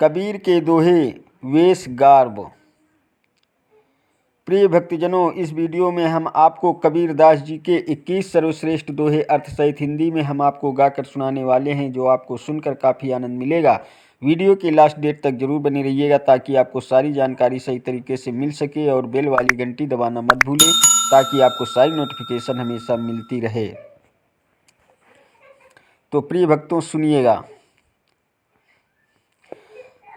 कबीर के दोहे वेश गार्ब। प्रिय भक्तजनों, इस वीडियो में हम आपको कबीर दास जी के 21 सर्वश्रेष्ठ दोहे अर्थ सहित हिंदी में हम आपको गाकर सुनाने वाले हैं, जो आपको सुनकर काफ़ी आनंद मिलेगा। वीडियो के लास्ट डेट तक जरूर बने रहिएगा ताकि आपको सारी जानकारी सही तरीके से मिल सके, और बेल वाली घंटी दबाना मत भूलें ताकि आपको सारी नोटिफिकेशन हमेशा मिलती रहे। तो प्रिय भक्तों, सुनिएगा।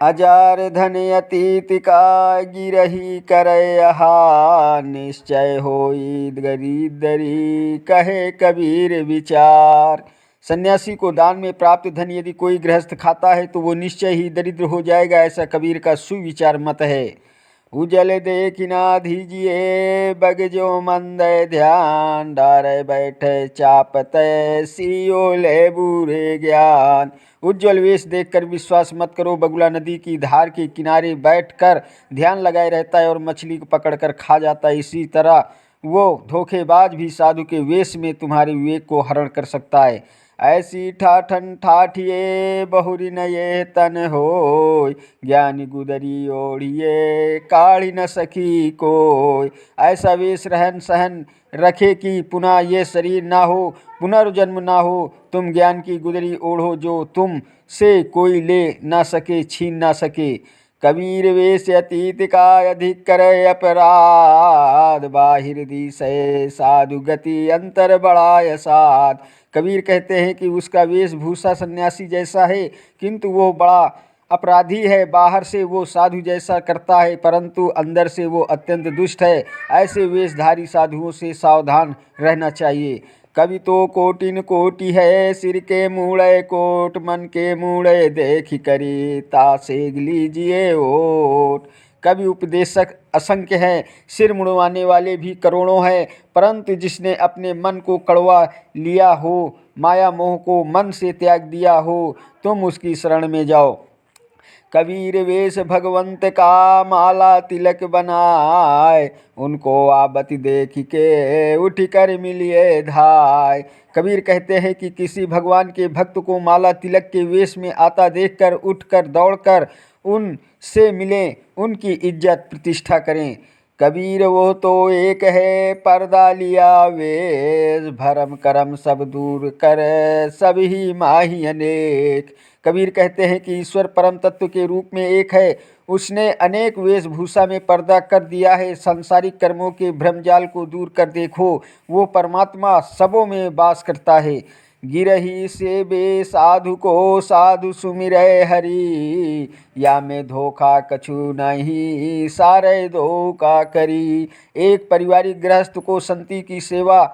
अजार धन अतीत का गिरही करहा, निश्चय होई दरिद्री कहे कबीर विचार। सन्यासी को दान में प्राप्त धन यदि कोई गृहस्थ खाता है तो वो निश्चय ही दरिद्र हो जाएगा, ऐसा कबीर का सुविचार मत है। उजल देख ना धीजिए बगजो मंद ध्यान, डारे बैठे चापत सियो ले बूढ़े ज्ञान। उज्ज्वल वेश देखकर विश्वास मत करो, बगुला नदी की धार के किनारे बैठकर ध्यान लगाए रहता है और मछली को पकड़कर खा जाता है। इसी तरह वो धोखेबाज भी साधु के वेश में तुम्हारे विवेक को हरण कर सकता है। ऐसी ठाठन ठाठिए बहुरी न ये तन होय, ज्ञानी गुदरी ओढ़िए काढ़ी न सकी कोय। ऐसा वेश रहन सहन रखे कि पुनः ये शरीर ना हो, पुनर्जन्म ना हो। तुम ज्ञान की गुदरी ओढ़ो जो तुम से कोई ले ना सके, छीन ना सके। कबीर वेश अतीत का अधिक करे अपराध, बाहिर दिशे साधु गति अंतर बढ़ाय साध। कबीर कहते हैं कि उसका वेशभूषा सन्यासी जैसा है, किंतु वो बड़ा अपराधी है। बाहर से वो साधु जैसा करता है, परंतु अंदर से वो अत्यंत दुष्ट है। ऐसे वेशधारी साधुओं से सावधान रहना चाहिए। कवि तो कोटिन कोटि है, सिर के मूड़े कोट, मन के मूड़े देखी करी तासेग लीजिए ओट। कवि उपदेशक असंख्य हैं, सिर मुड़वाने वाले भी करोड़ों हैं, परंतु जिसने अपने मन को कड़वा लिया हो, माया मोह को मन से त्याग दिया हो, तुम उसकी शरण में जाओ। कबीर वेश भगवंत का माला तिलक बनाए, उनको आबति देख के उठ कर मिलिए धाय। कबीर कहते हैं कि किसी भगवान के भक्त को माला तिलक के वेश में आता देखकर उठकर दौड़कर उनसे मिलें, उनकी इज्जत प्रतिष्ठा करें। कबीर वो तो एक है, पर्दा लिया वेश, भरम करम सब दूर करे सभी माही अनेक। कबीर कहते हैं कि ईश्वर परम तत्व के रूप में एक है, उसने अनेक वेशभूषा में पर्दा कर दिया है। सांसारिक कर्मों के भ्रमजाल को दूर कर देखो, वो परमात्मा सबों में वास करता है। गिरही से बे साधु को साधु सुमिरै हरि, या में धोखा कछु नहीं सारे धोखा करी। एक पारिवारिक गृहस्थ को संती की सेवा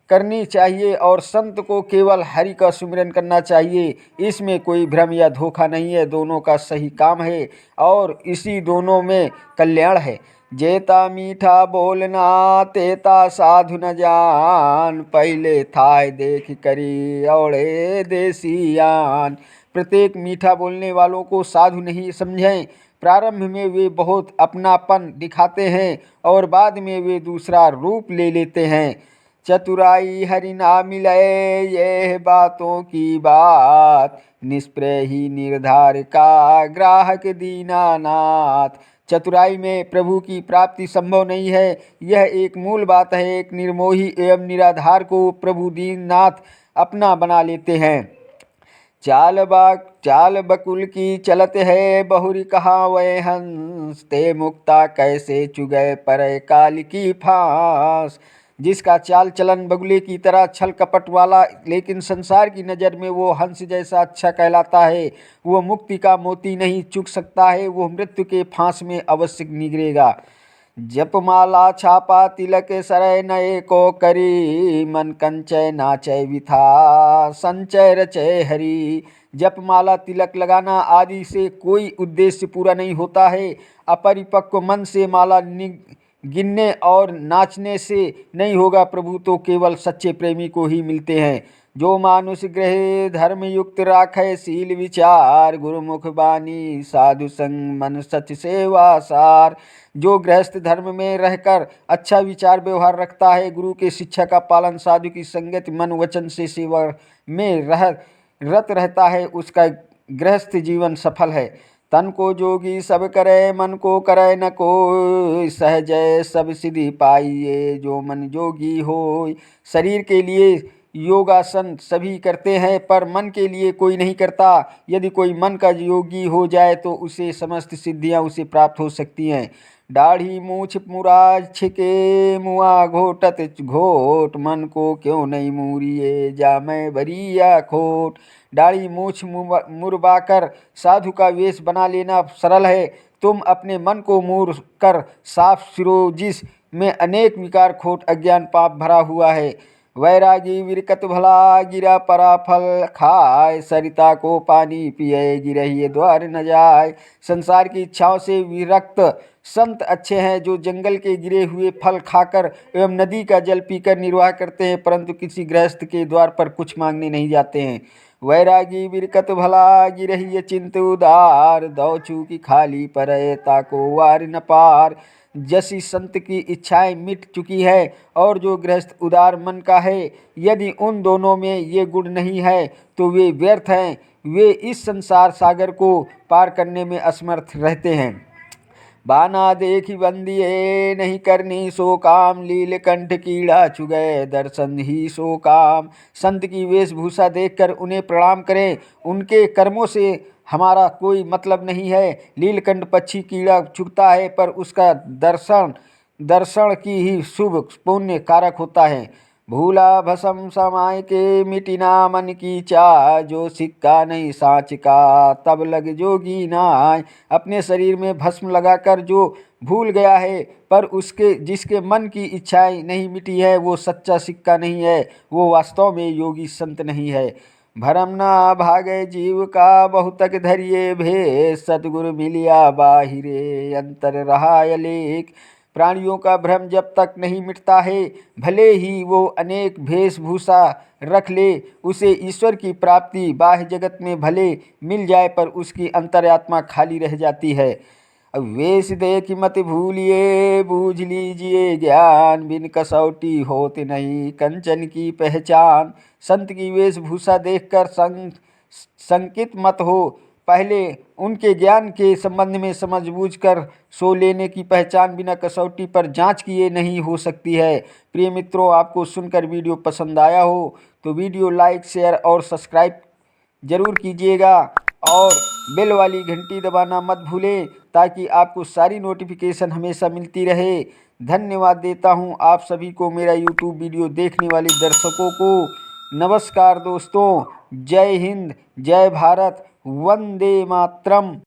करनी चाहिए और संत को केवल हरि का सुमिरन करना चाहिए। इसमें कोई भ्रम या धोखा नहीं है, दोनों का सही काम है और इसी दोनों में कल्याण है। जेता मीठा बोलना तेता साधु न जान, पहले थाय देख करी औड़े देसियान। प्रत्येक मीठा बोलने वालों को साधु नहीं समझें। प्रारंभ में वे बहुत अपनापन दिखाते हैं और बाद में वे दूसरा रूप ले लेते हैं। चतुराई हरि ना मिले ये बातों की बात, निष्प्रय ही निर्धार का ग्राहक दीनानाथ। चतुराई में प्रभु की प्राप्ति संभव नहीं है, यह एक मूल बात है। एक निर्मोही एवं निराधार को प्रभु दीननाथ अपना बना लेते हैं। चाल बकुल की चलत है, बहुरी कहा वह हंस, ते मुक्ता कैसे चुगय पर काल की फांस। जिसका चाल चलन बगुले की तरह छल कपट वाला, लेकिन संसार की नज़र में वो हंस जैसा अच्छा कहलाता है, वो मुक्ति का मोती नहीं चुग सकता है, वो मृत्यु के फांस में अवश्य निगरेगा। जपमाला छापा तिलक सरय नए को करी, मन कंचय नाचय विथा संचय रचय हरि। जपमाला तिलक लगाना आदि से कोई उद्देश्य पूरा नहीं होता है। अपरिपक्व मन से माला गिनने और नाचने से नहीं होगा। प्रभु तो केवल सच्चे प्रेमी को ही मिलते हैं। जो मानुष ग्रह धर्म युक्त राखे शील विचार, गुरुमुख बानी साधु संग मन सच सेवा सार। जो गृहस्थ धर्म में रहकर अच्छा विचार व्यवहार रखता है, गुरु के शिक्षा का पालन, साधु की संगत, मन वचन से सेवा में रत रहता है, उसका गृहस्थ जीवन सफल है। तन को जोगी सब करे, मन को करे न कोई, सहजय सब सिद्धि पाइए, जो मन जोगी होय। शरीर के लिए योगासन सभी करते हैं, पर मन के लिए कोई नहीं करता। यदि कोई मन का योगी हो जाए तो उसे समस्त सिद्धियां उसे प्राप्त हो सकती हैं। दाढ़ी मूछ मुराज छिके, मुआ घोटत घोट, मन को क्यों नहीं मूरिए, जामै बरिया खोट। दाढ़ी मूछ मुरबाकर साधु का वेश बना लेना सरल है। तुम अपने मन को मूर कर साफ सिरो, जिस में अनेक विकार खोट अज्ञान पाप भरा हुआ है। वैरागी विरकत भला, गिरा परा फल खाए, सरिता को पानी पिए, गिरहिए द्वार न जाए। संसार की इच्छाओं से विरक्त संत अच्छे हैं, जो जंगल के गिरे हुए फल खाकर एवं नदी का जल पीकर निर्वाह करते हैं, परंतु किसी गृहस्थ के द्वार पर कुछ मांगने नहीं जाते हैं। वैरागी विरकत भला, गिरहिए चिंत उदार, दौचू की खाली परे, ताको वार न पार। जैसी संत की इच्छाएं मिट चुकी है और जो गृहस्थ उदार मन का है, यदि उन दोनों में ये गुण नहीं है तो वे व्यर्थ हैं, वे इस संसार सागर को पार करने में असमर्थ रहते हैं। बाना देखी बंदिए, नहीं करनी सो काम, लीलकंठ कीड़ा चुगए, दर्शन ही सो काम। संत की वेशभूषा देखकर उन्हें प्रणाम करें, उनके कर्मों से हमारा कोई मतलब नहीं है। लीलकंठ पक्षी कीड़ा चुगता है, पर उसका दर्शन की ही शुभ पुण्य कारक होता है। भूला भसम समाय के, मिटिना मन की चाह, जो सिक्का नहीं साँच का, तब लग जोगी नाय। अपने शरीर में भस्म लगाकर जो भूल गया है, पर उसके जिसके मन की इच्छाएं नहीं मिटी है, वो सच्चा सिक्का नहीं है, वो वास्तव में योगी संत नहीं है। भरम ना भागे जीव का, बहुतक धरिए भेष, सतगुरु मिलिया बाहिरे, अंतर रहा अलेख। प्राणियों का भ्रम जब तक नहीं मिटता है, भले ही वो अनेक वेशभूषा रख ले, उसे ईश्वर की प्राप्ति बाह्य जगत में भले मिल जाए, पर उसकी अंतरात्मा खाली रह जाती है। अब वेश देख मत भूलिए, बूझ लीजिए ज्ञान, बिन कसौटी होत नहीं कंचन की पहचान। संत की वेशभूषा देखकर संकित मत हो, पहले उनके ज्ञान के संबंध में समझ बूझ कर सो लेने की पहचान बिना कसौटी पर जांच किए नहीं हो सकती है। प्रिय मित्रों, आपको सुनकर वीडियो पसंद आया हो तो वीडियो लाइक शेयर और सब्सक्राइब जरूर कीजिएगा, और बेल वाली घंटी दबाना मत भूलें, ताकि आपको सारी नोटिफिकेशन हमेशा मिलती रहे। धन्यवाद देता हूं आप सभी को, मेरा यूट्यूब वीडियो देखने वाले दर्शकों को। नमस्कार दोस्तों, जय हिंद, जय भारत, वंदे मातरम।